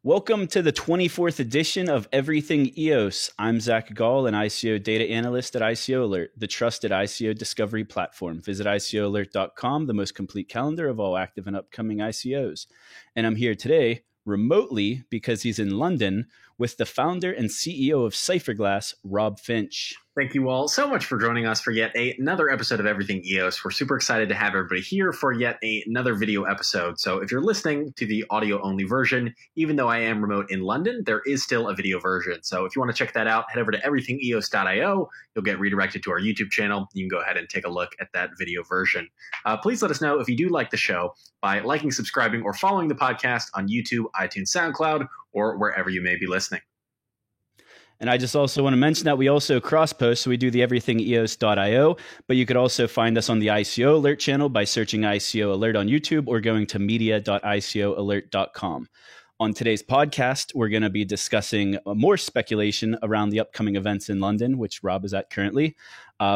Welcome to the 24th edition of Everything EOS. I'm Zack Gall, an ICO data analyst at ICO Alert, the trusted ICO discovery platform. Visit ICOalert.com, the most complete calendar of all active and upcoming ICOs. And I'm here today remotely because he's in London with the founder and CEO of Cypherglass, Rob Finch. Thank you all so much for joining us for yet another episode of Everything EOS. We're super excited to have everybody here for yet another video episode. So if you're listening to the audio-only version, even though I am remote in London, there is still a video version. So if you want to check that out, head over to everythingeos.io. You'll get redirected to our YouTube channel. You can go ahead and take a look at that video version. Please let us know if you do like the show by liking, subscribing, or following the podcast on YouTube, iTunes, SoundCloud, or wherever you may be listening. And I just also want to mention that we also cross-post, so we do the everythingeos.io, but you could also find us on the ICO Alert channel by searching ICO Alert on YouTube or going to media.icoalert.com. On today's podcast, we're going to be discussing more speculation around the upcoming events in London, which Rob is at currently,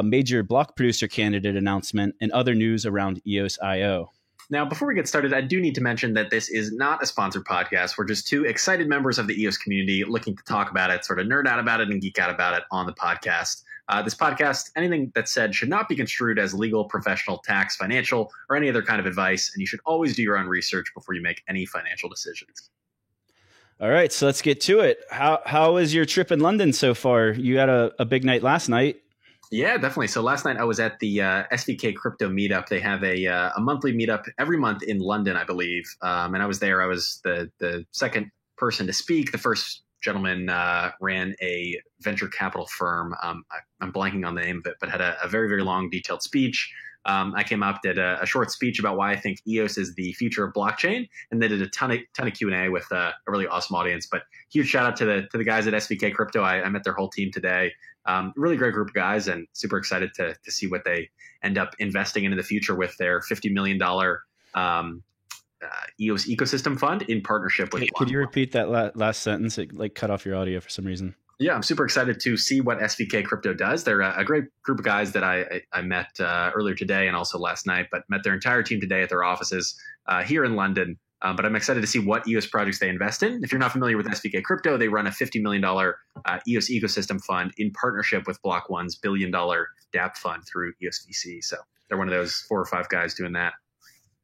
major block producer candidate announcement, and other news around EOS.io. Now, before we get started, I do need to mention that this is not a sponsored podcast. We're just two excited members of the EOS community looking to talk about it, sort of nerd out about it and geek out about it on the podcast. This podcast, anything that's said should not be construed as legal, professional, tax, financial, or any other kind of advice, and you should always do your own research before you make any financial decisions. All right, so let's get to it. How was your trip in London so far? You had a big night last night. Yeah, definitely. So last night I was at the SVK Crypto Meetup. They have a monthly meetup every month in London, I believe. And I was there. I was the second person to speak. The first gentleman ran a venture capital firm. I'm blanking on the name of it, but had a very, very long, detailed speech. I came up, did a short speech about why I think EOS is the future of blockchain, and they did a ton of Q&A with a really awesome audience. But huge shout out to the guys at SVK Crypto. I met their whole team today. Really great group of guys, and super excited to see what they end up investing in the future with their $50 million EOS ecosystem fund in partnership with. Could you repeat that last sentence? It cut off your audio for some reason. Yeah, I'm super excited to see what SVK Crypto does. They're a great group of guys that I met earlier today and also last night, but met their entire team today at their offices here in London. But I'm excited to see what EOS projects they invest in. If you're not familiar with SVK Crypto, they run a $50 million EOS ecosystem fund in partnership with Block One's $1 billion dApp fund through EOSDice. So they're one of those 4 or 5 guys doing that.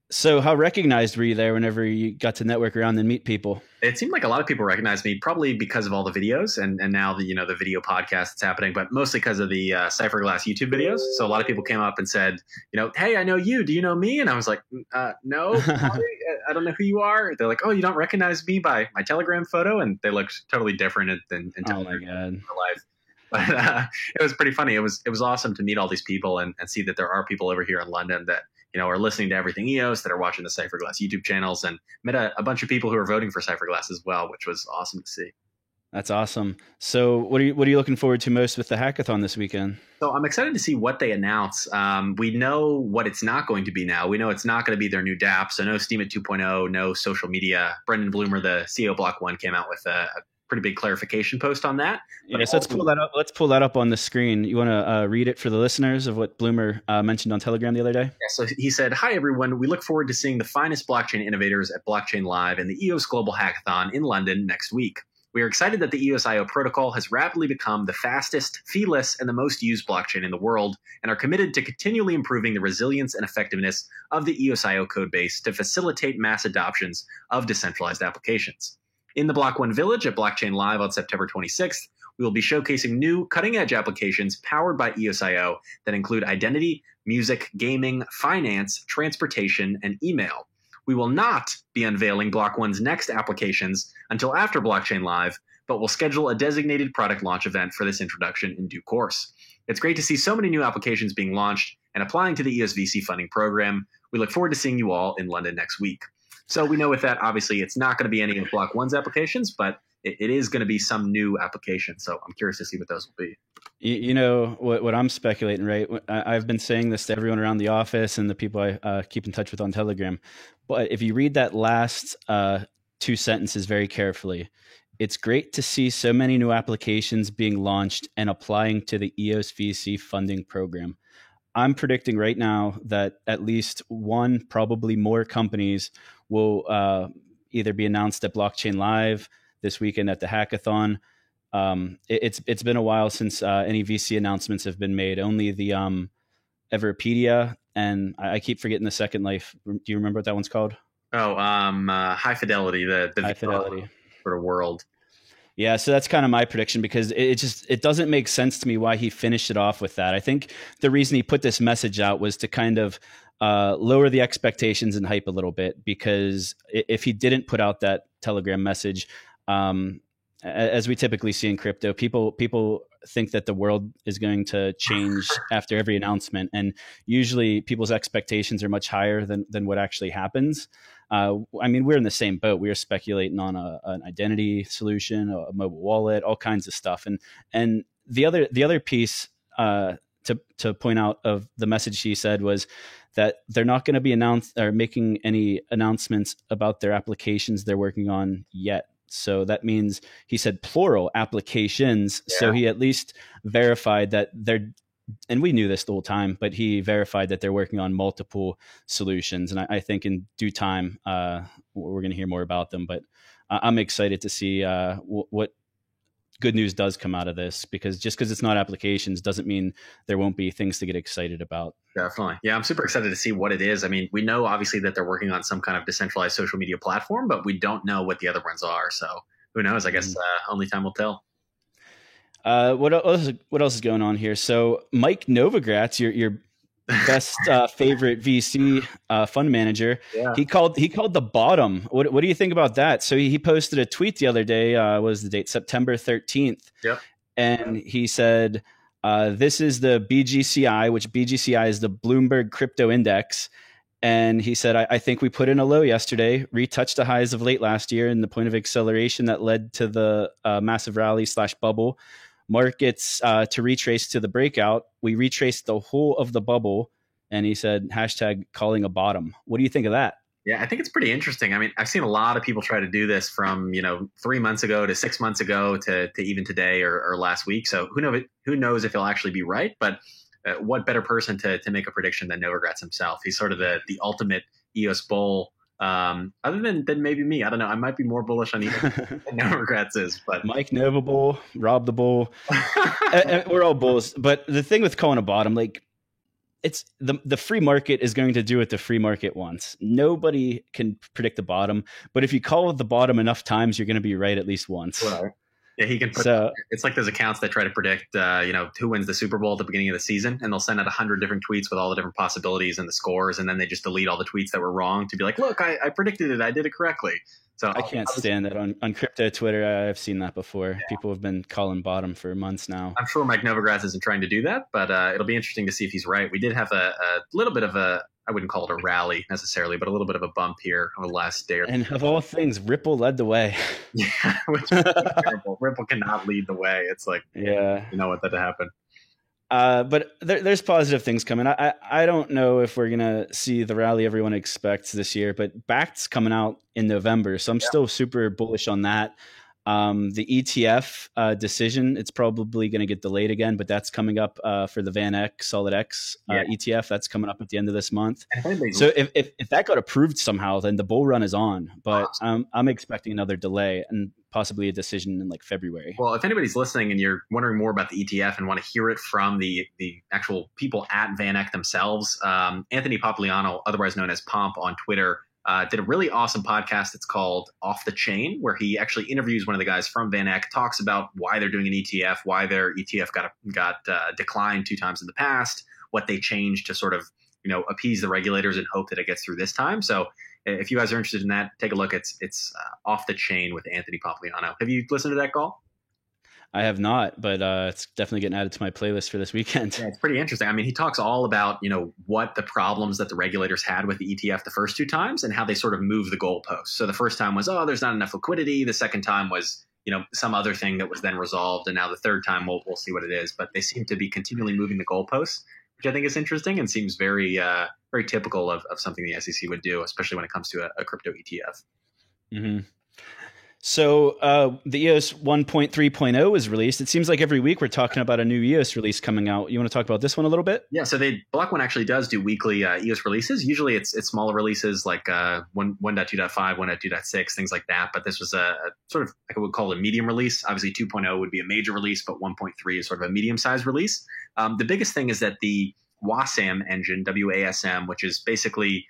So how recognized were you there whenever you got to network around and meet people? It seemed like a lot of people recognized me, probably because of all the videos and now the video podcast that's happening, but mostly because of the Cypherglass YouTube videos. So a lot of people came up and said, hey, I know you. Do you know me? And I was like, no, sorry, I don't know who you are. They're like, oh, you don't recognize me by my Telegram photo? And they looked totally different than Telegram in real life. But it was pretty funny. It was awesome to meet all these people and see that there are people over here in London that are listening to Everything EOS, that are watching the Cypherglass YouTube channels, and met a bunch of people who are voting for Cypherglass as well, which was awesome to see. That's awesome. So what are you looking forward to most with the hackathon this weekend? So I'm excited to see what they announce. We know what it's not going to be now. We know it's not going to be their new dApp, so no Steam at 2.0, no social media. Brendan Bloomer, the CEO of Block One, came out with a pretty big clarification post on that. Yes, let's pull that up. Let's pull that up on the screen. You want to read it for the listeners of what Bloomer mentioned on Telegram the other day? Yeah, so he said, "Hi, everyone. We look forward to seeing the finest blockchain innovators at Blockchain Live and the EOS Global Hackathon in London next week. We are excited that the EOS.io protocol has rapidly become the fastest, feeless, and the most used blockchain in the world, and are committed to continually improving the resilience and effectiveness of the EOS.io codebase to facilitate mass adoptions of decentralized applications. In the Block One Village at Blockchain Live on September 26th, we will be showcasing new cutting-edge applications powered by EOS.io that include identity, music, gaming, finance, transportation, and email. We will not be unveiling Block One's next applications until after Blockchain Live, but we'll schedule a designated product launch event for this introduction in due course. It's great to see so many new applications being launched and applying to the EOS VC funding program. We look forward to seeing you all in London next week." So we know with that, obviously, it's not going to be any of Block One's applications, but it is going to be some new application. So I'm curious to see what those will be. You know, what I'm speculating, right? I've been saying this to everyone around the office and the people I keep in touch with on Telegram. But if you read that last 2 sentences very carefully, it's great to see so many new applications being launched and applying to the EOS VC funding program. I'm predicting right now that at least one, probably more companies will either be announced at Blockchain Live this weekend at the hackathon. It's been a while since any VC announcements have been made. Only the Everpedia, and I keep forgetting the Second Life. Do you remember what that one's called? Oh, High Fidelity, the High Fidelity sort of world. Yeah, so that's kind of my prediction, because it doesn't make sense to me why he finished it off with that. I think the reason he put this message out was to kind of lower the expectations and hype a little bit, because if he didn't put out that Telegram message, as we typically see in crypto, people think that the world is going to change after every announcement, and usually people's expectations are much higher than what actually happens. I mean, we're in the same boat. We are speculating on an identity solution, a mobile wallet, all kinds of stuff. And the other piece to point out of the message he said was that they're not going to be making any announcements about their applications they're working on yet. So that means he said plural applications. Yeah. So he at least verified that they're, and we knew this the whole time, but he verified that they're working on multiple solutions. And I think in due time, we're going to hear more about them. But I'm excited to see what good news does come out of this, because just because it's not applications doesn't mean there won't be things to get excited about. Definitely. Yeah, I'm super excited to see what it is. I mean, we know obviously that they're working on some kind of decentralized social media platform, but we don't know what the other ones are. So who knows? I guess only time will tell. What else is going on here? So Mike Novogratz, your best favorite VC fund manager, yeah. he called the bottom. What do you think about that? So he posted a tweet the other day. What was the date? September 13th. Yep. And he said, this is the BGCI, which BGCI is the Bloomberg Crypto Index. And he said, I think we put in a low yesterday, retouched the highs of late last year, and the point of acceleration that led to the massive rally / bubble. Markets to retrace to the breakout. We retraced the whole of the bubble. And he said, hashtag calling a bottom. What do you think of that? Yeah, I think it's pretty interesting. I mean, I've seen a lot of people try to do this from, 3 months ago to 6 months ago to even today or last week. So who knows if he'll actually be right? But what better person to make a prediction than Novogratz himself? He's sort of the ultimate EOS bull. Other than maybe me, I don't know. I might be more bullish on EOS than Novogratz is, but Mike Nova bull, Rob the bull, we're all bulls. But the thing with calling a bottom, like, it's the free market is going to do what the free market wants. Nobody can predict the bottom, but if you call it the bottom enough times, you're going to be right at least once. Right. Yeah, he can. It's like those accounts that try to predict, who wins the Super Bowl at the beginning of the season, and they'll send out 100 different tweets with all the different possibilities and the scores, and then they just delete all the tweets that were wrong to be like, look, I predicted it, I did it correctly. So I can't stand that on crypto Twitter. I've seen that before. Yeah. People have been calling bottom for months now. I'm sure Mike Novogratz isn't trying to do that, but it'll be interesting to see if he's right. We did have a little bit of I wouldn't call it a rally necessarily, but a little bit of a bump here over the last day or two. And of all things, Ripple led the way. Yeah, which is terrible. Ripple cannot lead the way. It's like, yeah, you know what, that to happen. But there's positive things coming. I don't know if we're going to see the rally everyone expects this year, but Bact's coming out in November. So I'm still super bullish on that. The ETF decision, it's probably going to get delayed again, but that's coming up for the VanEck Solid X ETF. That's coming up at the end of this month. So if that got approved somehow, then the bull run is on. But I'm expecting another delay and possibly a decision in like February. Well, if anybody's listening and you're wondering more about the ETF and want to hear it from the actual people at VanEck themselves, Anthony Popoliano, otherwise known as Pomp on Twitter, did a really awesome podcast. It's called Off the Chain, where he actually interviews one of the guys from VanEck, talks about why they're doing an ETF, why their ETF got declined 2 times in the past, what they changed to sort of appease the regulators and hope that it gets through this time. So if you guys are interested in that, take a look. It's Off the Chain with Anthony Popoliano. Have you listened to that, Gall? I have not, but it's definitely getting added to my playlist for this weekend. Yeah, it's pretty interesting. I mean, he talks all about, what the problems that the regulators had with the ETF the first 2 times and how they sort of moved the goalposts. So the first time was, there's not enough liquidity. The second time was, some other thing that was then resolved. And now the third time, we'll see what it is. But they seem to be continually moving the goalposts, which I think is interesting and seems very, very typical of something the SEC would do, especially when it comes to a crypto ETF. Mm-hmm. So the EOS 1.3.0 was released. It seems like every week we're talking about a new EOS release coming out. You want to talk about this one a little bit? Yeah, so Block One actually does do weekly EOS releases. Usually it's smaller releases like 1.2.5, 1.2.6, things like that. But this was a sort of, I would call it a medium release. Obviously 2.0 would be a major release, but 1.3 is sort of a medium-sized release. The biggest thing is that the WASM engine, WASM, which is basically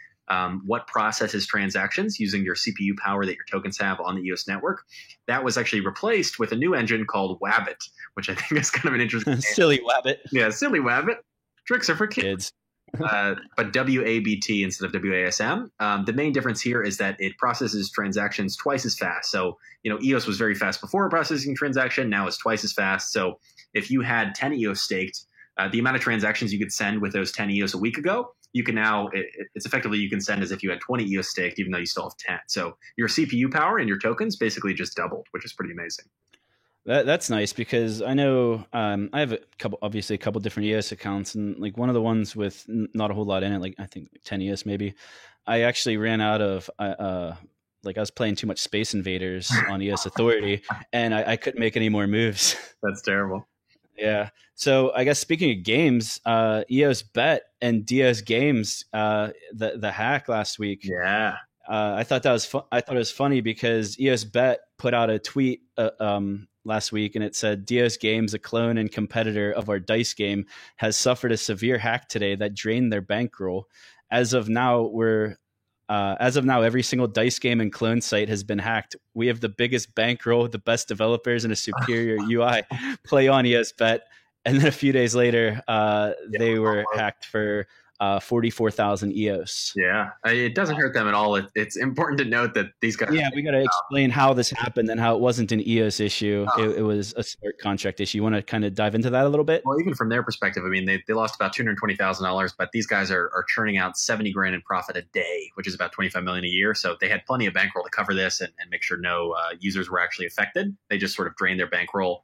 what processes transactions using your CPU power that your tokens have on the EOS network. That was actually replaced with a new engine called Wabbit, which I think is kind of an interesting Silly Wabbit. Yeah, silly Wabbit. Tricks are for kids. But WABT instead of WASM. The main difference here is that it processes transactions twice as fast. So, EOS was very fast before processing transaction. Now it's twice as fast. So if you had 10 EOS staked, the amount of transactions you could send with those 10 EOS a week ago, you can now, it's effectively you can send as if you had 20 EOS staked, even though you still have 10. So your CPU power and your tokens basically just doubled, which is pretty amazing. That's nice because I know I have a couple different EOS accounts, and like one of the ones with not a whole lot in it, like I think 10 EOS maybe, I actually ran out of like I was playing too much Space Invaders on EOS Authority, and I couldn't make any more moves. That's terrible. Yeah. So I guess speaking of games, EOS Bet and DEOS Games, the hack last week. Yeah. I thought that was I thought it was funny because EOS Bet put out a tweet last week, and it said DEOS Games, a clone and competitor of our dice game, has suffered a severe hack today that drained their bankroll. As of now, every single dice game and clone site has been hacked. We have the biggest bankroll, the best developers, and a superior UI. Play on EOS Bet. And then a few days later, they were hacked for 44,000 EOS. Yeah, it doesn't hurt them at all. It's important to note that these guys. Yeah, we got to explain how this happened and how it wasn't an EOS issue. It was a smart contract issue. You want to kind of dive into that a little bit? Well, even from their perspective, I mean, they lost about $220,000, but these guys are churning out 70 grand in profit a day, which is about 25 million a year. So they had plenty of bankroll to cover this and make sure no users were actually affected. They just sort of drained their bankroll.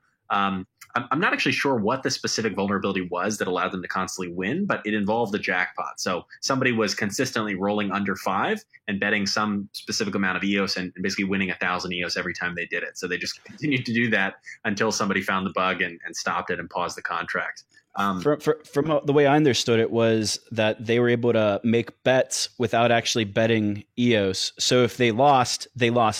I'm not actually sure what the specific vulnerability was that allowed them to constantly win, but it involved the jackpot. So somebody was consistently rolling under 5 and betting some specific amount of EOS and basically winning 1,000 EOS every time they did it. So they just continued to do that until somebody found the bug and stopped it and paused the contract. From the way I understood it was that they were able to make bets without actually betting EOS. So if they lost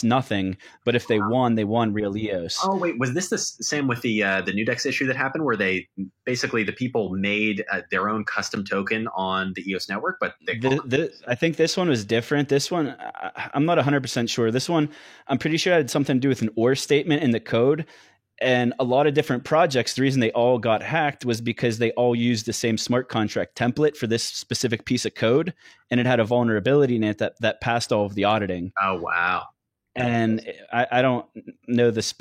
nothing. But if they won real EOS. Oh, wait. Was this the same with the Nudex issue that happened where they basically the people made their own custom token on the EOS network? But I think this one was different. This one, I'm not 100% sure. This one, I'm pretty sure it had something to do with an OR statement in the code. And a lot of different projects, the reason they all got hacked was because they all used the same smart contract template for this specific piece of code. And it had a vulnerability in it that passed all of the auditing. Oh, wow. And I don't know this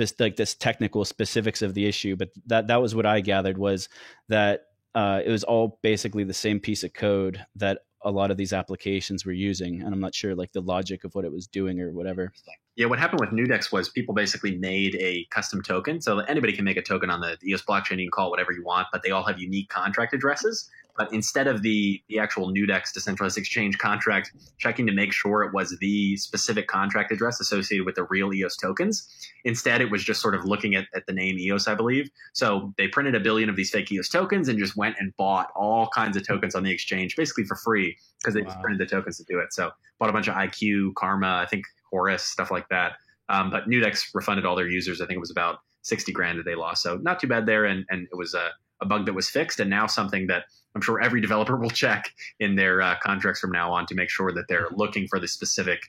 technical specifics of the issue, but that was what I gathered was that it was all basically the same piece of code that a lot of these applications were using. And I'm not sure like the logic of what it was doing or whatever. Yeah, what happened with Nudex was people basically made a custom token. So anybody can make a token on the EOS blockchain. You can call it whatever you want, but they all have unique contract addresses. But instead of the actual Nudex decentralized exchange contract checking to make sure it was the specific contract address associated with the real EOS tokens, instead it was just sort of looking at the name EOS, I believe. So they printed 1 billion of these fake EOS tokens and just went and bought all kinds of tokens on the exchange, basically for free, because they just printed the tokens to do it. So bought a bunch of IQ, Karma, I think Horus, stuff like that. But Nudex refunded all their users. I think it was about 60 grand that they lost. So not too bad there. And it was a bug that was fixed, and now something that I'm sure every developer will check in their contracts from now on to make sure that they're looking for the specific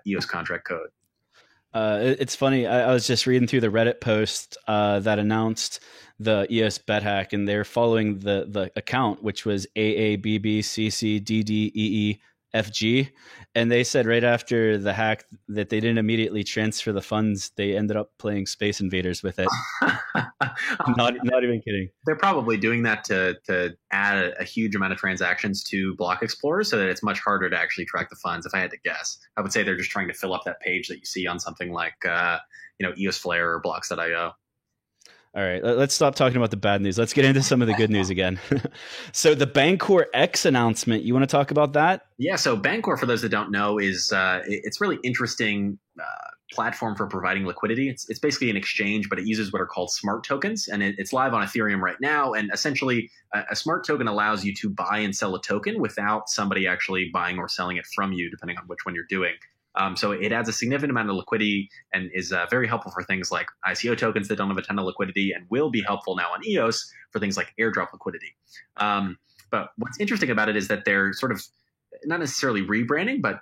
EOS contract code. It's funny. I was just reading through the Reddit post that announced the EOS bet hack, and they're following the account, which was AABBCCDDEEFG. And they said right after the hack that they didn't immediately transfer the funds. They ended up playing Space Invaders with it. Not even kidding. They're probably doing that to add a huge amount of transactions to Block Explorer so that it's much harder to actually track the funds. If I had to guess, I would say they're just trying to fill up that page that you see on something like EOS Flare or Blocks.io. All right, let's stop talking about the bad news. Let's get into some of the good news again. So the BancorX announcement, you want to talk about that? Yeah, so Bancor, for those that don't know, is it's really interesting platform for providing liquidity. It's basically an exchange, but it uses what are called smart tokens, and it's live on Ethereum right now. And essentially, a smart token allows you to buy and sell a token without somebody actually buying or selling it from you, depending on which one you're doing. So it adds a significant amount of liquidity and is very helpful for things like ICO tokens that don't have a ton of liquidity, and will be helpful now on EOS for things like airdrop liquidity. But what's interesting about it is that they're sort of not necessarily rebranding, but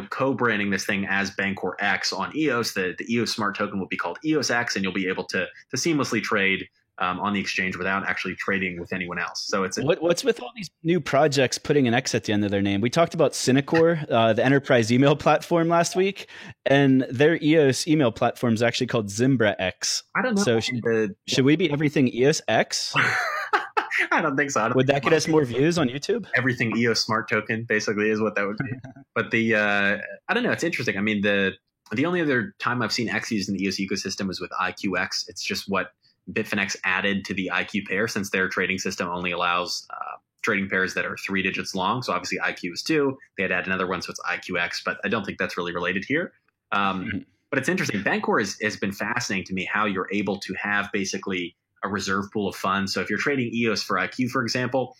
co-branding this thing as BancorX on EOS. The EOS smart token will be called EOSX, and you'll be able to seamlessly trade on the exchange without actually trading with anyone else. So it's what's with all these new projects putting an X at the end of their name? We talked about Cinecore, the enterprise email platform last week, and their EOS email platform is actually called ZimbraX. I don't know. So should we be everything EOSX? I don't think so. Would that get us more views on YouTube? Everything EOS smart token basically is what that would be. But I don't know. It's interesting. I mean, the only other time I've seen X used in the EOS ecosystem was with IQX. It's just what Bitfinex added to the IQ pair, since their trading system only allows trading pairs that are 3 digits long. So obviously IQ is 2. They had to add another one, so it's IQX. But I don't think that's really related here. But it's interesting. Bancor has been fascinating to me, how you're able to have basically a reserve pool of funds. So if you're trading EOS for IQ, for example,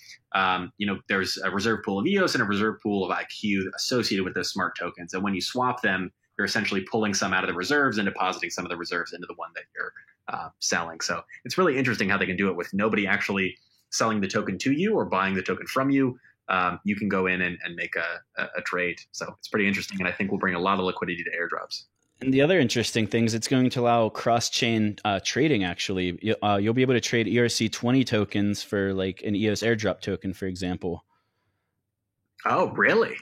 there's a reserve pool of EOS and a reserve pool of IQ associated with those smart tokens. And when you swap them, you're essentially pulling some out of the reserves and depositing some of the reserves into the one that you're selling. So it's really interesting how they can do it with nobody actually selling the token to you or buying the token from you. You can go in and make a trade. So it's pretty interesting, and I think will bring a lot of liquidity to airdrops. And the other interesting thing is it's going to allow cross-chain trading, actually. You'll be able to trade ERC20 tokens for like an EOS airdrop token, for example. Oh, really?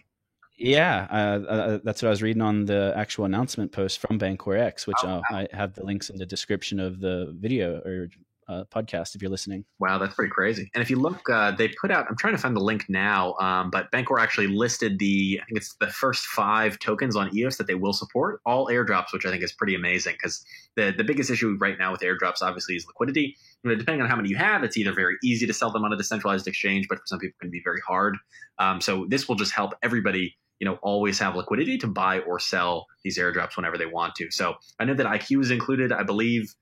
Yeah, that's what I was reading on the actual announcement post from BancorX, which I have the links in the description of the video or podcast if you're listening. Wow, that's pretty crazy. And if you look, they put out, I'm trying to find the link now, but Bancor actually listed I think it's the first 5 tokens on EOS that they will support, all airdrops, which I think is pretty amazing, because the biggest issue right now with airdrops obviously is liquidity. Depending on how many you have, it's either very easy to sell them on a decentralized exchange, but for some people it can be very hard. So this will just help everybody always have liquidity to buy or sell these airdrops whenever they want to. So I know that IQ is included. I believe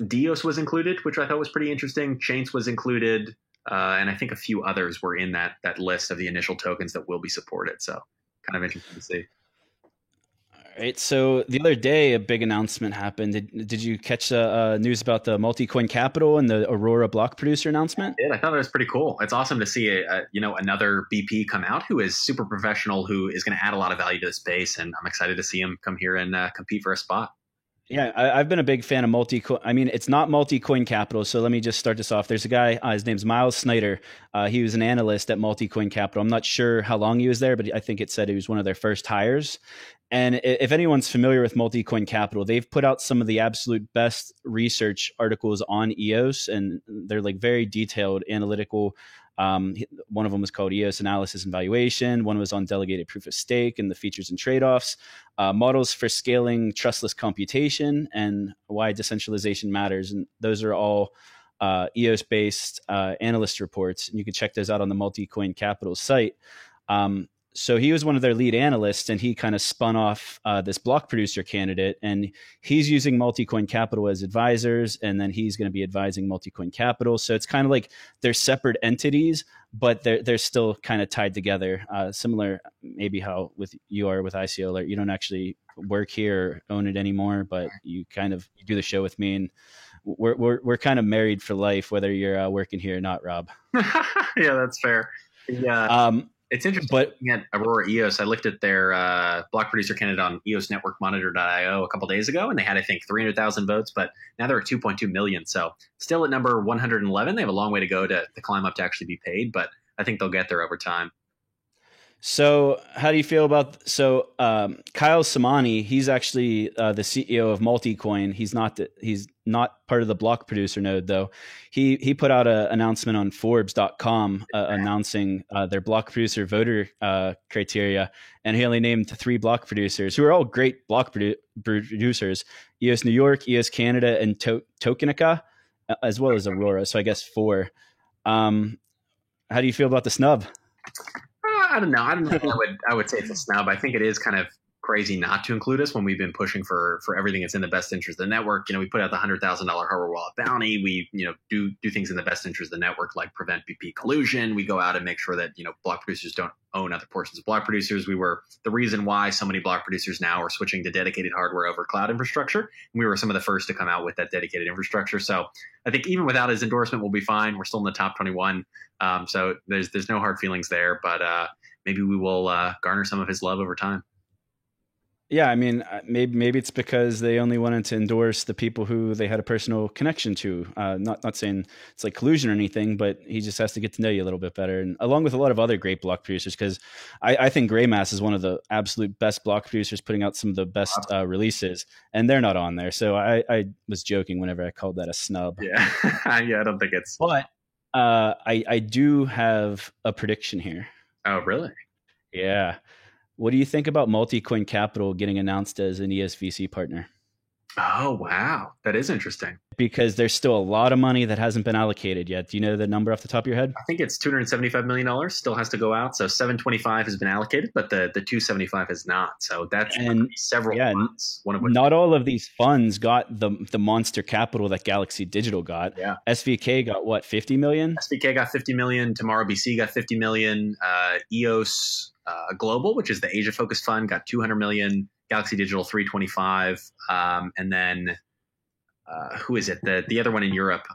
DEOS was included, which I thought was pretty interesting. Chaince was included. And I think a few others were in that list of the initial tokens that will be supported. So kind of interesting to see. All right. So the other day, a big announcement happened. Did you catch the news about the MultiCoin Capital and the Aurora block producer announcement? I did. I thought it was pretty cool. It's awesome to see another BP come out who is super professional, who is going to add a lot of value to the space, and I'm excited to see him come here and compete for a spot. Yeah, I've been a big fan of MultiCoin. I mean, it's not MultiCoin Capital, so let me just start this off. There's a guy, his name's Miles Snyder. He was an analyst at MultiCoin Capital. I'm not sure how long he was there, but I think it said he was one of their first hires. And if anyone's familiar with MultiCoin Capital, they've put out some of the absolute best research articles on EOS, and they're like very detailed, analytical. One of them was called EOS Analysis and Valuation. One was on delegated proof of stake and the features and trade-offs, models for scaling trustless computation, and why decentralization matters. And those are all EOS-based analyst reports. And you can check those out on the MultiCoin Capital site. So he was one of their lead analysts, and he kind of spun off this block producer candidate, and he's using MultiCoin Capital as advisors, and then he's going to be advising MultiCoin Capital. So it's kind of like they're separate entities, but they're still kind of tied together. Similar, maybe how you are with ICO Alert. You don't actually work here or own it anymore, but you do the show with me, and we're kind of married for life, whether you're working here or not, Rob. Yeah, that's fair. Yeah. It's interesting looking at Aurora EOS. I looked at their block producer candidate on EOSnetworkmonitor.io a couple days ago, and they had, I think, 300,000 votes, but now they're at 2.2 million. So still at number 111. They have a long way to go to climb up to actually be paid, but I think they'll get there over time. So how do you feel about Kyle Samani? He's actually the CEO of MultiCoin. He's not part of the block producer node, though. He put out an announcement on Forbes.com announcing their block producer voter criteria, and he only named 3 block producers who are all great block producers: EOS New York, EOS Canada, and Tokenica, as well as Aurora. So I guess 4. How do you feel about the snub? I don't know. I would say it's a snub. I think it is kind of crazy not to include us when we've been pushing for everything that's in the best interest of the network. We put out the $100,000 hardware wallet bounty. We, do things in the best interest of the network, like prevent BP collusion. We go out and make sure that, block producers don't own other portions of block producers. We were the reason why so many block producers now are switching to dedicated hardware over cloud infrastructure. And we were some of the first to come out with that dedicated infrastructure. So I think even without his endorsement, we'll be fine. We're still in the top 21. So there's no hard feelings there, but maybe we will garner some of his love over time. Yeah, I mean, maybe it's because they only wanted to endorse the people who they had a personal connection to. Not saying it's like collusion or anything, but he just has to get to know you a little bit better. And along with a lot of other great block producers, because I think Greymass is one of the absolute best block producers, putting out some of the best releases, and they're not on there. So I was joking whenever I called that a snub. Yeah, yeah, I don't think it's. But I do have a prediction here. Oh, really? Yeah. What do you think about MultiCoin Capital getting announced as an EOS VC partner? Oh, wow. That is interesting. Because there's still a lot of money that hasn't been allocated yet. Do you know the number off the top of your head? I think it's $275 million still has to go out. So 725 has been allocated, but the 275 has not. So that's several funds. One of which not all of these funds got the monster capital that Galaxy Digital got. Yeah. SVK got what, 50 million? SVK got 50 million. Tomorrow BC got 50 million. EOS Global, which is the Asia focused fund, got 200 million. Galaxy Digital 325, and then who is it? The other one in Europe.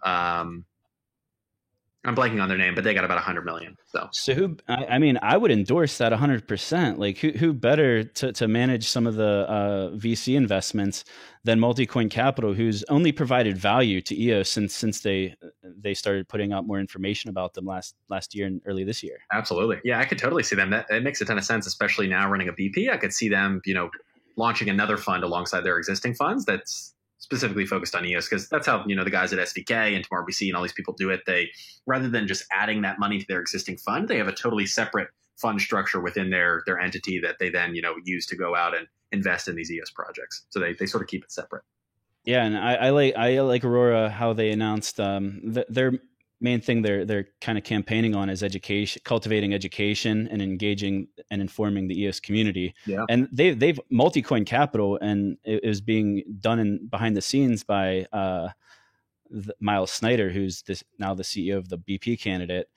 I'm blanking on their name, but they got about 100 million. So who? I mean, I would endorse that 100%. Like, who better to manage some of the VC investments than MultiCoin Capital, who's only provided value to EOS since they started putting out more information about them last year and early this year. Absolutely, yeah, I could totally see them. That makes a ton of sense, especially now running a BP. I could see them, launching another fund alongside their existing funds that's specifically focused on EOS, because that's how, the guys at SVK and Tomorrow BC and all these people do it. They, rather than just adding that money to their existing fund, they have a totally separate fund structure within their entity that they then, use to go out and invest in these EOS projects. So they sort of keep it separate. Yeah. And I like Aurora, how they announced their main thing they're kind of campaigning on is education, cultivating education and engaging and informing the EOS community. Yeah. And they've MultiCoin Capital, and it is being done behind the scenes by Miles Snyder, who's now the CEO of the BP candidate.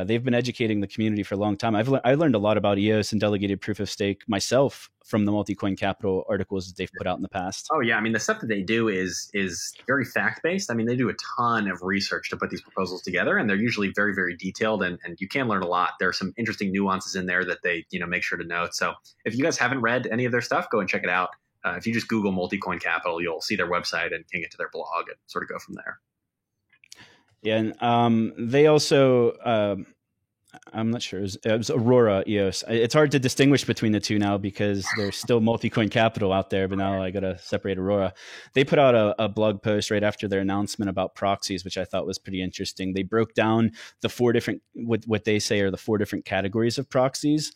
They've been educating the community for a long time. I learned a lot about EOS and delegated proof of stake myself from the MultiCoin Capital articles that they've put out in the past. Oh yeah, I mean, the stuff that they do is very fact based. I mean, they do a ton of research to put these proposals together, and they're usually very, very detailed, and you can learn a lot. There are some interesting nuances in there that they make sure to note. So if you guys haven't read any of their stuff, go and check it out. If you just Google MultiCoin Capital, you'll see their website and can get to their blog and sort of go from there. Yeah, and they also, I'm not sure, it was Aurora EOS. It's hard to distinguish between the two now because there's still MultiCoin Capital out there, but now I got to separate Aurora. They put out a blog post right after their announcement about proxies, which I thought was pretty interesting. They broke down the four different, what they say are the four different categories of proxies.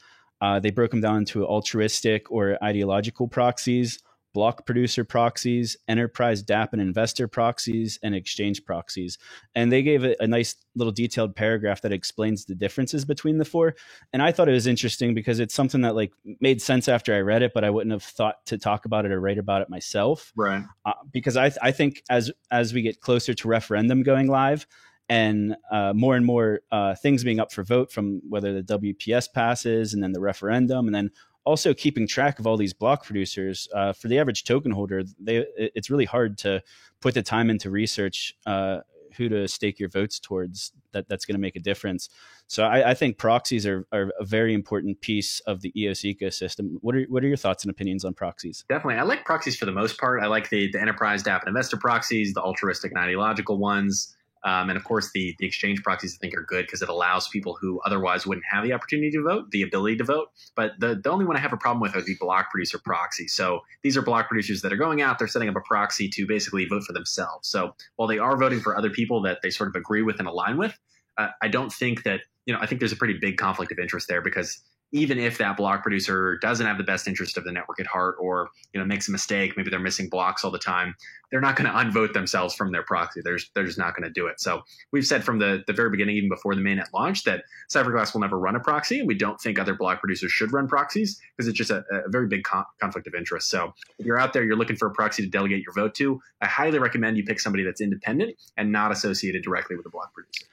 They broke them down into altruistic or ideological proxies, block producer proxies, enterprise dApp and investor proxies, and exchange proxies. And they gave a nice little detailed paragraph that explains the differences between the four. And I thought it was interesting because it's something that made sense after I read it, but I wouldn't have thought to talk about it or write about it myself. Right. Because I think as we get closer to referendum going live, and more and more things being up for vote, from whether the WPS passes and then the referendum, and then also keeping track of all these block producers, for the average token holder, it's really hard to put the time into research who to stake your votes towards that's going to make a difference. So I think proxies are a very important piece of the EOS ecosystem. What are your thoughts and opinions on proxies? Definitely. I like proxies for the most part. I like the enterprise dApp and investor proxies, the altruistic and ideological ones. And of course, the exchange proxies, I think, are good because it allows people who otherwise wouldn't have the opportunity to vote, the ability to vote. But the only one I have a problem with are the block producer proxies. So these are block producers that are going out, they're setting up a proxy to basically vote for themselves. So while they are voting for other people that they sort of agree with and align with, I don't think that, I think there's a pretty big conflict of interest there because even if that block producer doesn't have the best interest of the network at heart, or makes a mistake, maybe they're missing blocks all the time, they're not going to unvote themselves from their proxy. They're just not going to do it. So we've said from the very beginning, even before the mainnet launch, that Cypherglass will never run a proxy, and we don't think other block producers should run proxies because it's just a very big conflict of interest. So if you're out there, you're looking for a proxy to delegate your vote to, I highly recommend you pick somebody that's independent and not associated directly with a block producer.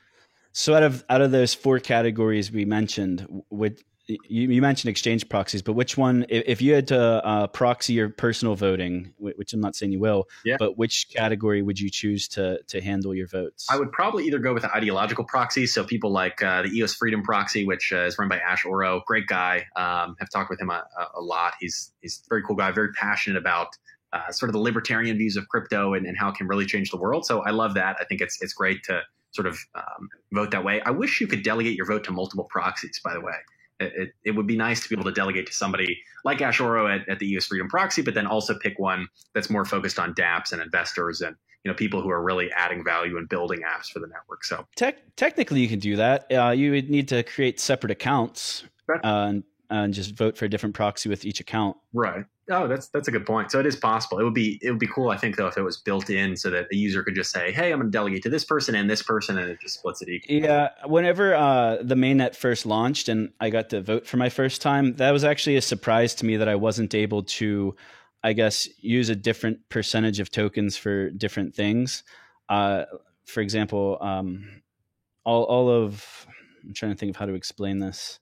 So out of those 4 categories we mentioned, you mentioned exchange proxies, but which one, if you had to proxy your personal voting, which I'm not saying you will, but which category would you choose to handle your votes? I would probably either go with the ideological proxy. So people like the EOS Freedom Proxy, which is run by Aurora, great guy. Have talked with him a lot. He's a very cool guy, very passionate about sort of the libertarian views of crypto and how it can really change the world. So I love that. I think it's great to sort of vote that way. I wish you could delegate your vote to multiple proxies, by the way. It would be nice to be able to delegate to somebody like Aurora at the EOS Freedom Proxy, but then also pick one that's more focused on dApps and investors and people who are really adding value and building apps for the network. So technically, you can do that. You would need to create separate accounts and just vote for a different proxy with each account. Right. Oh, that's a good point. So it is possible. It would be cool, I think, though, if it was built in so that the user could just say, "Hey, I'm going to delegate to this person, and it just splits it equally." Yeah. Whenever the mainnet first launched and I got to vote for my first time, that was actually a surprise to me that I wasn't able to, I guess, use a different percentage of tokens for different things. For example, all of, I'm trying to think of how to explain this.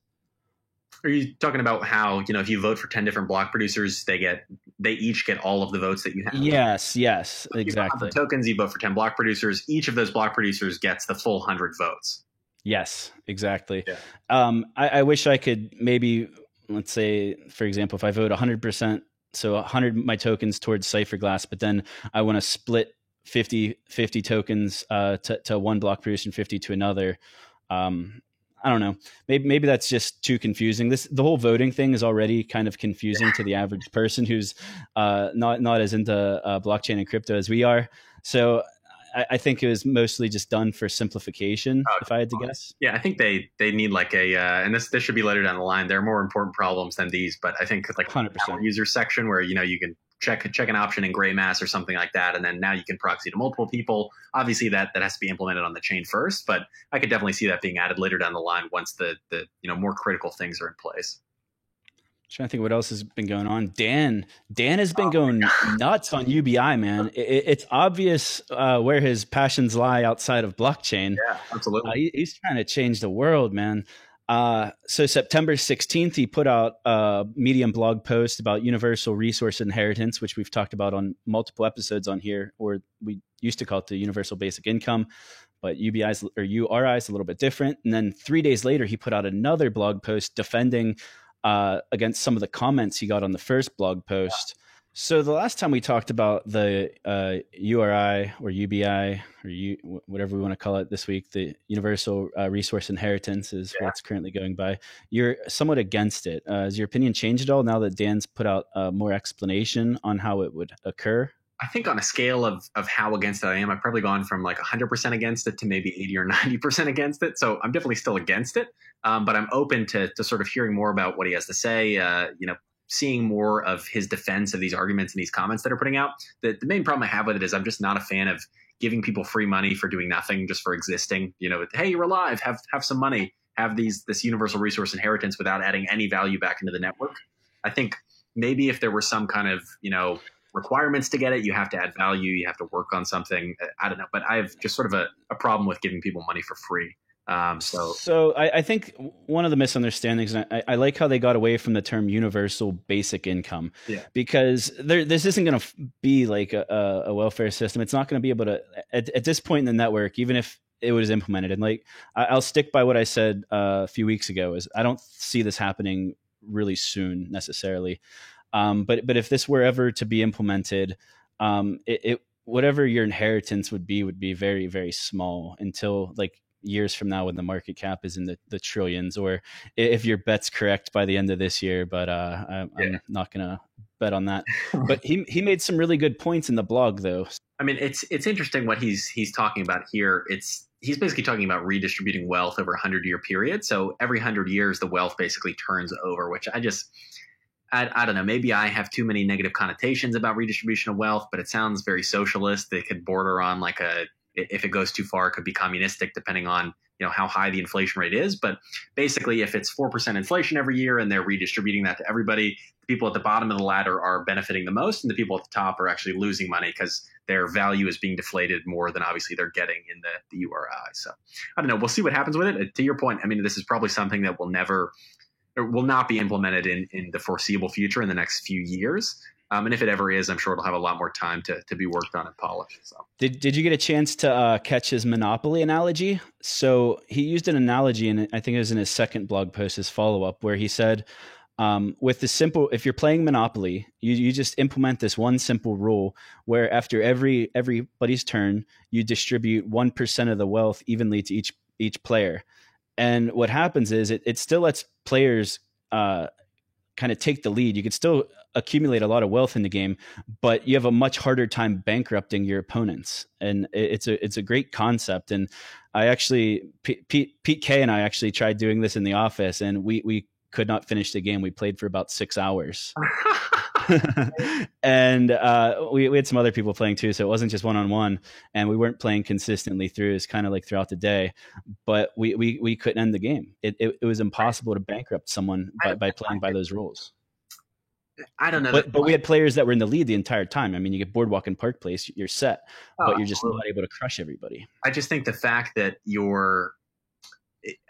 Are you talking about how, if you vote for 10 different block producers, they each get all of the votes that you have? Yes, exactly. You vote for tokens, you vote for 10 block producers. Each of those block producers gets the full 100 votes. Yes, exactly. Yeah. I wish I could maybe, let's say, for example, if I vote 100%, so 100 my tokens towards Cypherglass, but then I want to split 50 tokens to one block producer and 50 to another. I don't know. Maybe that's just too confusing. The whole voting thing is already kind of confusing to the average person who's not as into blockchain and crypto as we are. So I think it was mostly just done for simplification, if I had to guess. Yeah, I think they need like and this should be later down the line. There are more important problems than these, but I think like 100% user section where you can check an option in gray mass or something like that, and then now you can proxy to multiple people. Obviously, that has to be implemented on the chain first, but I could definitely see that being added later down the line once the more critical things are in place. I'm trying to think what else has been going on. Dan has been going nuts on UBI, man. It's obvious where his passions lie outside of blockchain. Yeah, absolutely. He's trying to change the world, man. So September 16th, he put out a Medium blog post about universal resource inheritance, which we've talked about on multiple episodes on here, or we used to call it the universal basic income, but URI is a little bit different. And then 3 days later, he put out another blog post defending against some of the comments he got on the first blog post. So the last time we talked about the URI or UBI or whatever we want to call it this week, the Universal Resource Inheritance is what it's currently going by. You're somewhat against it. Has your opinion changed at all now that Dan's put out more explanation on how it would occur? I think on a scale of how against it I am, I've probably gone from like 100% against it to maybe 80 or 90% against it. So I'm definitely still against it, but I'm open to sort of hearing more about what he has to say, seeing more of his defense of these arguments and these comments that are putting out. The main problem I have with it is I'm just not a fan of giving people free money for doing nothing, just for existing. Hey, you're alive, have some money, have this universal resource inheritance without adding any value back into the network. I think maybe if there were some kind of, requirements to get it, you have to add value, you have to work on something. I don't know, but I have just sort of a problem with giving people money for free. So I think one of the misunderstandings, and I like how they got away from the term universal basic income, because this isn't going to be like a welfare system. It's not going to be able to, at this point in the network, even if it was implemented. And like, I'll stick by what I said a few weeks ago, is I don't see this happening really soon necessarily. But if this were ever to be implemented, whatever your inheritance would be very, very small until like years from now when the market cap is in the trillions, or if your bet's correct by the end of this year. But I'm not going to bet on that. But he made some really good points in the blog, though. I mean, it's interesting what he's talking about here. he's basically talking about redistributing wealth over a 100-year period. So every 100 years, the wealth basically turns over, which I don't know. Maybe I have too many negative connotations about redistribution of wealth, but it sounds very socialist. It could border on like if it goes too far, it could be communistic, depending on how high the inflation rate is. But basically, if it's 4% inflation every year and they're redistributing that to everybody, the people at the bottom of the ladder are benefiting the most, and the people at the top are actually losing money because their value is being deflated more than obviously they're getting in the URI. So I don't know. We'll see what happens with it. To your point, I mean, this is probably something that will not be implemented in the foreseeable future in the next few years. And if it ever is, I'm sure it'll have a lot more time to be worked on and polished. So, did you get a chance to catch his monopoly analogy? So he used an analogy, and I think it was in his second blog post, his follow-up, where he said, with the simple, if you're playing Monopoly, you just implement this one simple rule where after everybody's turn, you distribute 1% of the wealth evenly to each player. And what happens is it still lets players kind of take the lead. You can still accumulate a lot of wealth in the game, but you have a much harder time bankrupting your opponents. And it's a great concept. And I actually, Pete K and I actually tried doing this in the office, and we could not finish the game. We played for about 6 hours. And we had some other people playing too, so it wasn't just one-on-one, and we weren't playing consistently through. It's kind of like throughout the day, but we couldn't end the game. It was impossible to bankrupt someone by playing by those rules. I don't know. But we had players that were in the lead the entire time. I mean, you get Boardwalk and Park Place, you're set, but you're just not able to crush everybody. I just think the fact that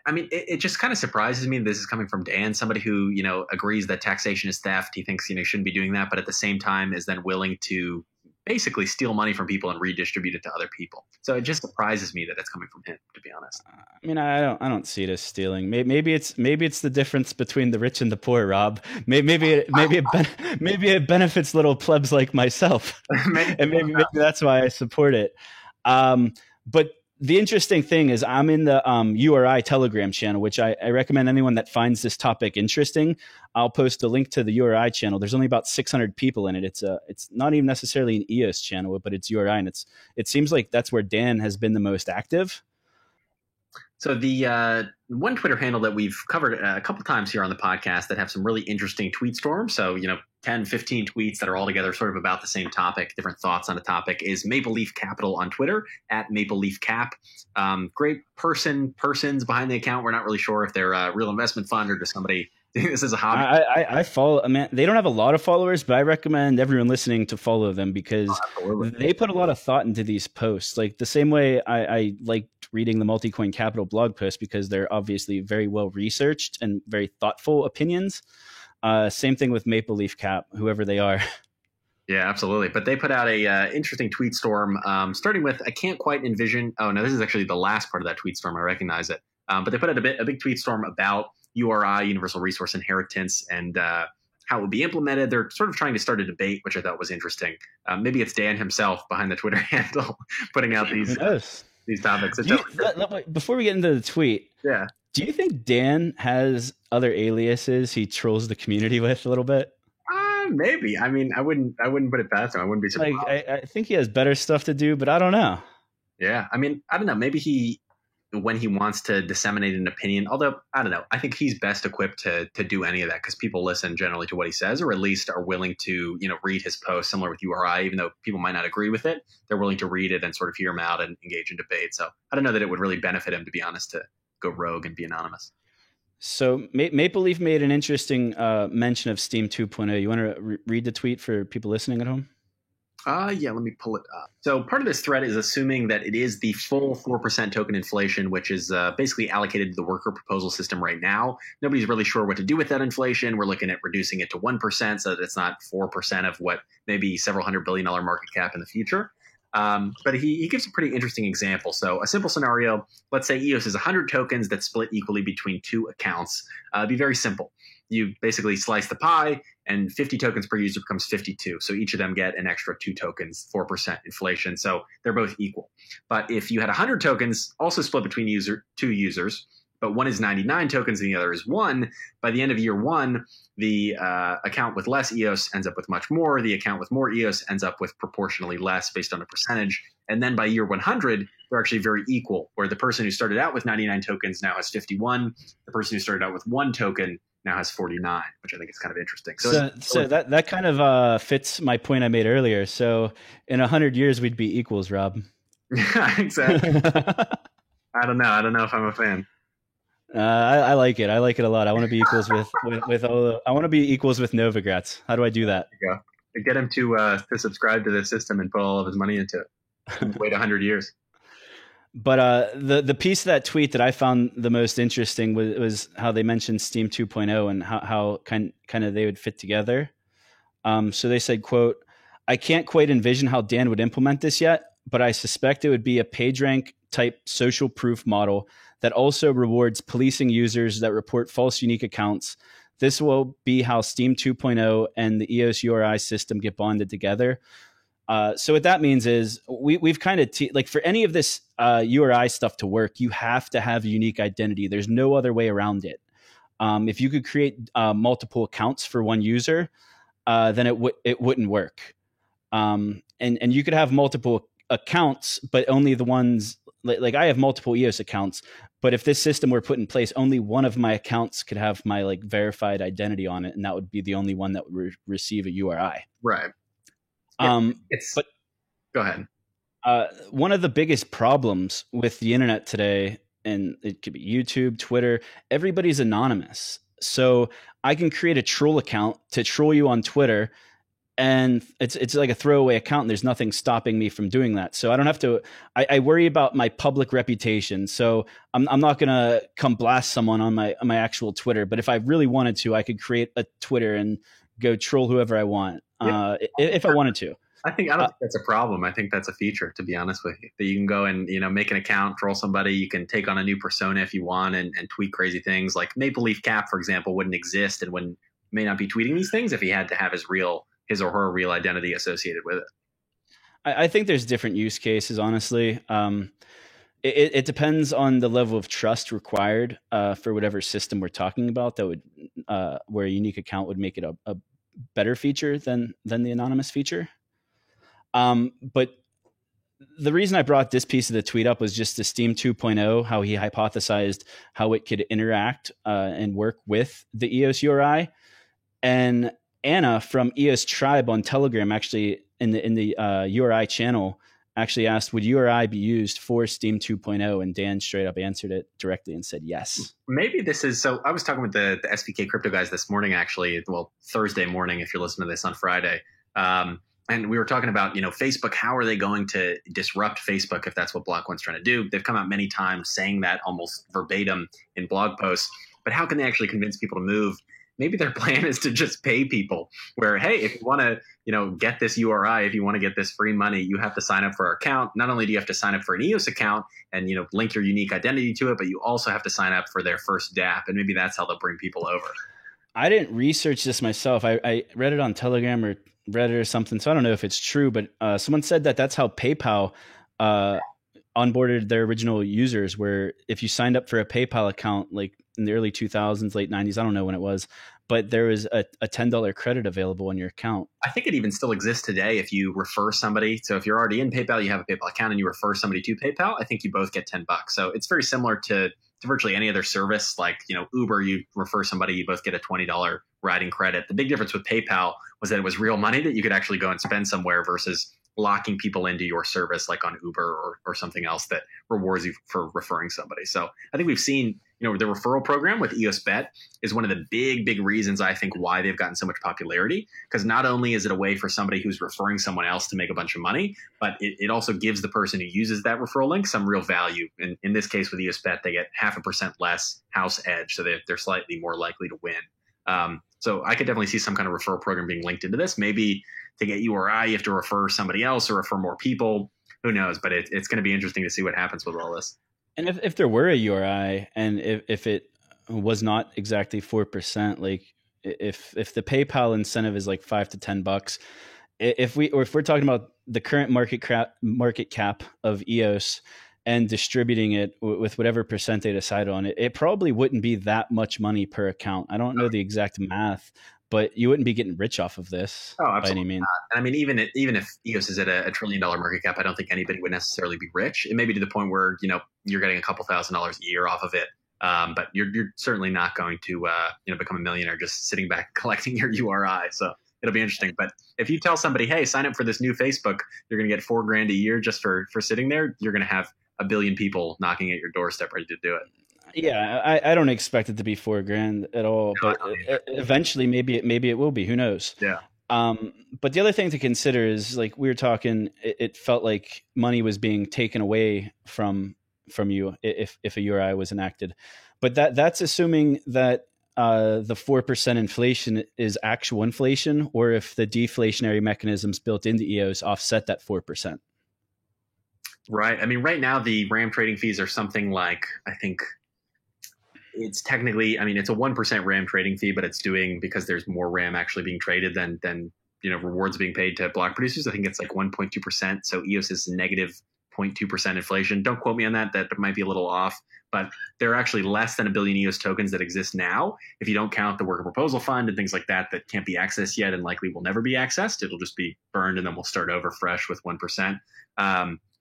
it just kind of surprises me. This is coming from Dan, somebody who, agrees that taxation is theft. He thinks, you shouldn't be doing that, but at the same time is then willing to basically steal money from people and redistribute it to other people. So it just surprises me that it's coming from him, to be honest. I mean, I don't see it as stealing. Maybe it's the difference between the rich and the poor, Rob. Maybe it benefits little plebs like myself, and maybe that's why I support it. But the interesting thing is I'm in the URI Telegram channel, which I recommend anyone that finds this topic interesting. I'll post a link to the URI channel. There's only about 600 people in it. It's not even necessarily an EOS channel, but it's URI, and it seems like that's where Dan has been the most active. So the one Twitter handle that we've covered a couple times here on the podcast that have some really interesting tweet storms, so 10, 15 tweets that are all together sort of about the same topic, different thoughts on a topic, is Maple Leaf Capital on Twitter, at Maple Leaf Cap. Great persons behind the account. We're not really sure if they're a real investment fund or just somebody doing this as a hobby. I follow. I mean, they don't have a lot of followers, but I recommend everyone listening to follow them because they put a lot of thought into these posts. Like the same way I liked reading the MultiCoin Capital blog post because they're obviously very well researched and very thoughtful opinions. Same thing with Maple Leaf Cap, whoever they are. Yeah, absolutely. But they put out a interesting tweet storm, starting with, I can't quite envision. Oh, no, this is actually the last part of that tweet storm. I recognize it. But they put out a big tweet storm about URI, Universal Resource Inheritance, and how it would be implemented. They're sort of trying to start a debate, which I thought was interesting. Maybe it's Dan himself behind the Twitter handle putting out these topics. Before we get into the tweet, yeah. Do you think Dan has other aliases he trolls the community with a little bit? Maybe. I mean, I wouldn't put it past him. I wouldn't be surprised. I think he has better stuff to do, but I don't know. Yeah. I mean, I don't know. Maybe when he wants to disseminate an opinion, although I don't know, I think he's best equipped to do any of that because people listen generally to what he says, or at least are willing to, read his post, similar with URI, even though people might not agree with it. They're willing to read it and sort of hear him out and engage in debate. So I don't know that it would really benefit him, to be honest, to go rogue and be anonymous. So Maple Leaf made an interesting mention of Steam 2.0. You want to read the tweet for people listening at home? Yeah, let me pull it up. So part of this thread is assuming that it is the full 4% token inflation, which is basically allocated to the worker proposal system right now. Nobody's really sure what to do with that inflation. We're looking at reducing it to 1% so that it's not 4% of what may be several $100 billion market cap in the future. But he gives a pretty interesting example. So a simple scenario, let's say EOS is 100 tokens that split equally between 2 accounts. It'd be very simple. You basically slice the pie, and 50 tokens per user becomes 52. So each of them get an extra 2 tokens, 4% inflation. So they're both equal. But if you had 100 tokens also split between 2 users, but one is 99 tokens and the other is 1. By the end of year 1, the account with less EOS ends up with much more. The account with more EOS ends up with proportionally less based on a percentage. And then by year 100, they're actually very equal, where the person who started out with 99 tokens now has 51. The person who started out with 1 token now has 49, which I think is kind of interesting. So that kind of fits my point I made earlier. So in 100 years, we'd be equals, Rob. Yeah, exactly. I don't know if I'm a fan. I like it. I like it a lot. I want to be equals with all. I want to be equals with Novogratz. How do I do that? There you go. Get him to subscribe to the system and put all of his money into it. Wait 100 years. But the piece of that tweet that I found the most interesting was how they mentioned Steem 2.0 and how kind of they would fit together. So they said, quote, "I can't quite envision how Dan would implement this yet, but I suspect it would be a PageRank type social proof model that also rewards policing users that report false unique accounts. This will be how Steem 2.0 and the EOS URI system get bonded together." So what that means is we've kind of like for any of this URI stuff to work, you have to have a unique identity. There's no other way around it. If you could create multiple accounts for one user, then it wouldn't work. And you could have multiple accounts, but only the ones like I have multiple EOS accounts. But if this system were put in place, only one of my accounts could have my like verified identity on it, and that would be the only one that would receive a URI. Right. But go ahead. One of the biggest problems with the internet today, and it could be YouTube, Twitter, everybody's anonymous. So I can create a troll account to troll you on Twitter, and it's like a throwaway account. And there's nothing stopping me from doing that. So I don't have to. I worry about my public reputation. So I'm not gonna come blast someone on my actual Twitter. But if I really wanted to, I could create a Twitter and go troll whoever I want. If I wanted to. I don't think that's a problem. I think that's a feature, to be honest with you, that you can go and, make an account, troll somebody. You can take on a new persona if you want and tweet crazy things. Like Maple Leaf Cap, for example, wouldn't exist and may not be tweeting these things if he had to have his or her real identity associated with it. I think there's different use cases, honestly. It depends on the level of trust required for whatever system we're talking about. That would where a unique account would make it a better feature than the anonymous feature. But the reason I brought this piece of the tweet up was just the Steem 2.0, how he hypothesized how it could interact and work with the EOS URI. And Anna from EOS Tribe on Telegram, actually in the URI channel, actually asked, would URI be used for Steem 2.0? And Dan straight up answered it directly and said yes. Maybe this is, so I was talking with the SVK crypto guys this morning, actually, Thursday morning, if you're listening to this on Friday. And we were talking about, Facebook, how are they going to disrupt Facebook if that's what Block.one's trying to do? They've come out many times saying that almost verbatim in blog posts, but how can they actually convince people to move? Maybe their plan is to just pay people where, hey, if you want to, get this URI, if you want to get this free money, you have to sign up for our account. Not only do you have to sign up for an EOS account and, link your unique identity to it, but you also have to sign up for their first dApp. And maybe that's how they'll bring people over. I didn't research this myself. I read it on Telegram or Reddit or something, so I don't know if it's true, but someone said that that's how PayPal onboarded their original users, where if you signed up for a PayPal account like in the early 2000s, late 90s, I don't know when it was, but there was a $10 credit available on your account. I think it even still exists today if you refer somebody. So if you're already in PayPal, you have a PayPal account and you refer somebody to PayPal, I think you both get $10. So it's very similar to virtually any other service. Like, Uber, you refer somebody, you both get a $20 riding credit. The big difference with PayPal was that it was real money that you could actually go and spend somewhere versus locking people into your service like on Uber or something else that rewards you for referring somebody. So I think we've seen, the referral program with EOS Bet is one of the big reasons I think why they've gotten so much popularity, because not only is it a way for somebody who's referring someone else to make a bunch of money, but it also gives the person who uses that referral link some real value. And in this case with EOS Bet, they get 0.5% less house edge. So they're slightly more likely to win. So I could definitely see some kind of referral program being linked into this. Maybe to get URI, you have to refer somebody else or refer more people. Who knows? But it's going to be interesting to see what happens with all this. And if there were a URI and if it was not exactly 4%, like if the PayPal incentive is like $5 to $10, if we're talking about the current market cap of EOS and distributing it with whatever percent they decide on, it probably wouldn't be that much money per account. I don't know the exact math, but you wouldn't be getting rich off of this by any means. And I mean, even if EOS is at a $1 trillion market cap, I don't think anybody would necessarily be rich. It may be to the point where, you're getting a couple $1,000s a year off of it. But you're certainly not going to, become a millionaire just sitting back collecting your URI. So it'll be interesting. But if you tell somebody, hey, sign up for this new Facebook, you're going to get $4,000 a year just for sitting there, you're going to have 1 billion people knocking at your doorstep ready to do it. Yeah, I don't expect it to be $4,000 at all, but eventually maybe it will be. Who knows? Yeah. But the other thing to consider is, like we were talking, it felt like money was being taken away from you if a URI was enacted, but that's assuming that the 4% inflation is actual inflation, or if the deflationary mechanisms built into EOS offset that 4%. Right. I mean, right now the RAM trading fees are something like, I think it's technically, it's a 1% RAM trading fee, but it's doing, because there's more RAM actually being traded than rewards being paid to block producers. I think it's like 1.2%. So EOS is negative 0.2% inflation. Don't quote me on that. That might be a little off, but there are actually less than 1 billion EOS tokens that exist now. If you don't count the worker proposal fund and things like that can't be accessed yet and likely will never be accessed, it'll just be burned and then we'll start over fresh with 1%.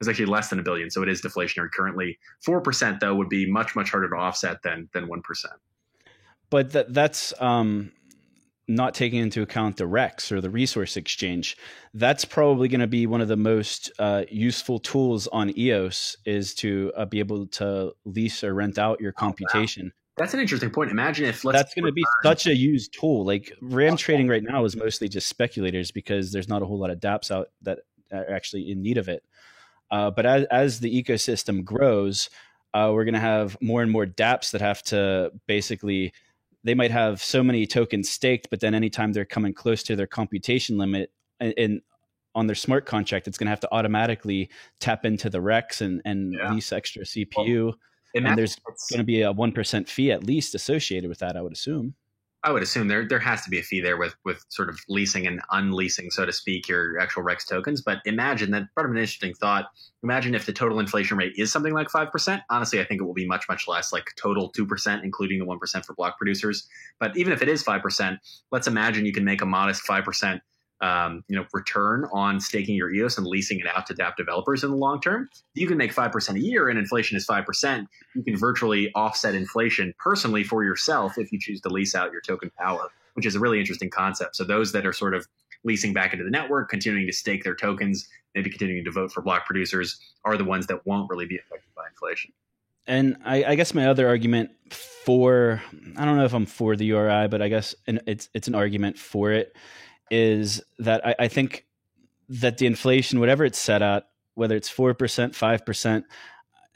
It's actually less than 1 billion. So it is deflationary currently. 4% though would be much, much harder to offset than 1%. But that's not taking into account the REX or the resource exchange. That's probably going to be one of the most useful tools on EOS, is to be able to lease or rent out your computation. Wow. That's an interesting point. Imagine if that's going to be such a used tool. Like RAM trading right now is mostly just speculators because there's not a whole lot of dApps out that are actually in need of it. But as the ecosystem grows, we're going to have more and more dApps that have to basically, they might have so many tokens staked, but then anytime they're coming close to their computation limit and on their smart contract, it's going to have to automatically tap into the REX and lease extra CPU. Well, and there's going to be a 1% fee at least associated with that, I would assume. I would assume there has to be a fee there with sort of leasing and unleasing, so to speak, your actual REX tokens. But imagine that, part of an interesting thought. Imagine if the total inflation rate is something like 5%. Honestly, I think it will be much, much less, like total 2%, including the 1% for block producers. But even if it is 5%, let's imagine you can make a modest 5% return on staking your EOS and leasing it out to dApp developers in the long term. You can make 5% a year and inflation is 5%. You can virtually offset inflation personally for yourself if you choose to lease out your token power, which is a really interesting concept. So those that are sort of leasing back into the network, continuing to stake their tokens, maybe continuing to vote for block producers, are the ones that won't really be affected by inflation. And I guess my other argument for, I don't know if I'm for the URI, but I guess it's an argument for it, is that I think that the inflation, whatever it's set at, whether it's 4%, 5%,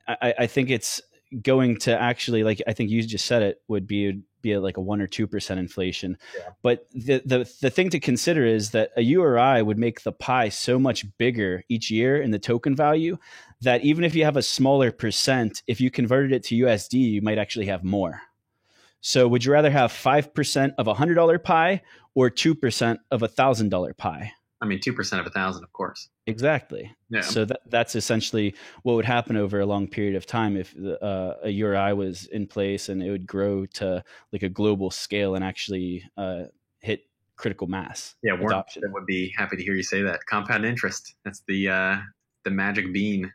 I think it's going to actually, like I think you just said it, would be like a 1 or 2% inflation. Yeah. But the thing to consider is that a URI would make the pie so much bigger each year in the token value that even if you have a smaller percent, if you converted it to USD, you might actually have more. So would you rather have 5% of $100 pie or 2% of $1,000 pie? I mean, 2% of 1,000, of course. Exactly. Yeah. So that's essentially what would happen over a long period of time if a URI was in place, and it would grow to like a global scale and actually hit critical mass. Yeah, Warren would be happy to hear you say that. Compound interest. That's the magic bean.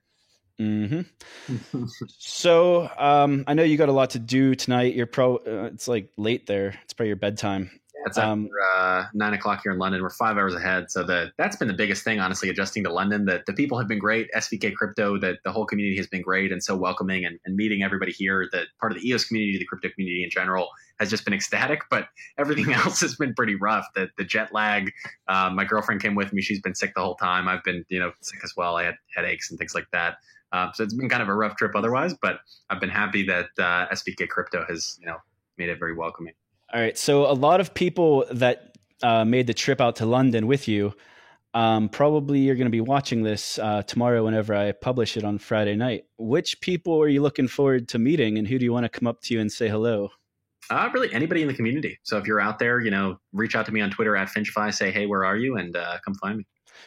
Mm-hmm. So I know you got a lot to do tonight. You're it's like late there. It's probably your bedtime. Yeah, it's after 9 o'clock here in London. We're 5 hours ahead. So that's been the biggest thing, honestly, adjusting to London. The people have been great. SVK Crypto, the whole community has been great and so welcoming, and meeting everybody here. The part of the EOS community, the crypto community in general, has just been ecstatic, but everything else has been pretty rough. The jet lag, my girlfriend came with me. She's been sick the whole time. I've been sick as well. I had headaches and things like that. So it's been kind of a rough trip otherwise, but I've been happy that SVK Crypto has made it very welcoming. All right. So a lot of people that made the trip out to London with you probably are going to be watching this tomorrow whenever I publish it on Friday night. Which people are you looking forward to meeting, and who do you want to come up to you and say hello? Really anybody in the community. So if you're out there, reach out to me on Twitter @FinchFi, say, hey, where are you? And come find me.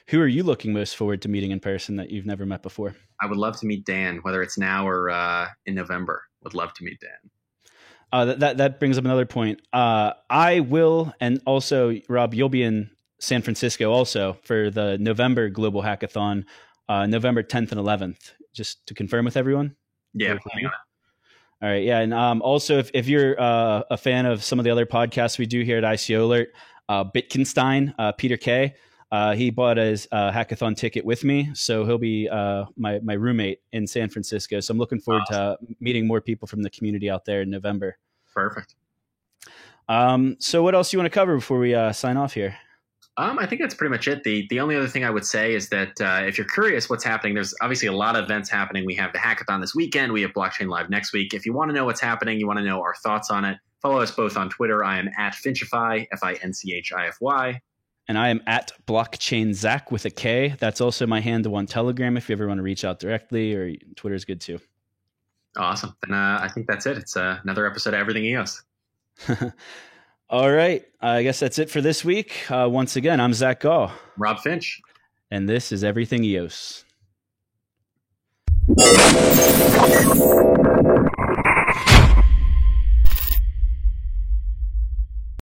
Who are you looking most forward to meeting in person that you've never met before? I would love to meet Dan, whether it's now or in November. Would love to meet Dan. That brings up another point. I will, and also, Rob, you'll be in San Francisco also for the November Global Hackathon, November 10th and 11th, just to confirm with everyone. Yeah, planning on it. All right. Yeah. And also, if you're a fan of some of the other podcasts we do here at ICO Alert, Bitkenstein, Peter K., he bought his hackathon ticket with me. So he'll be my roommate in San Francisco. So I'm looking forward to meeting more people from the community out there in November. Perfect. So what else do you want to cover before we sign off here? I think that's pretty much it. The only other thing I would say is that if you're curious what's happening, there's obviously a lot of events happening. We have the hackathon this weekend. We have Blockchain Live next week. If you want to know what's happening, you want to know our thoughts on it, follow us both on Twitter. I am at Finchify, Finchify. And I am at Blockchain Zack with a K. That's also my handle on Telegram if you ever want to reach out directly, or Twitter is good too. Awesome. And I think that's it. It's another episode of Everything EOS. All right. I guess that's it for this week. Once again, I'm Zack Gall. Rob Finch. And this is Everything EOS.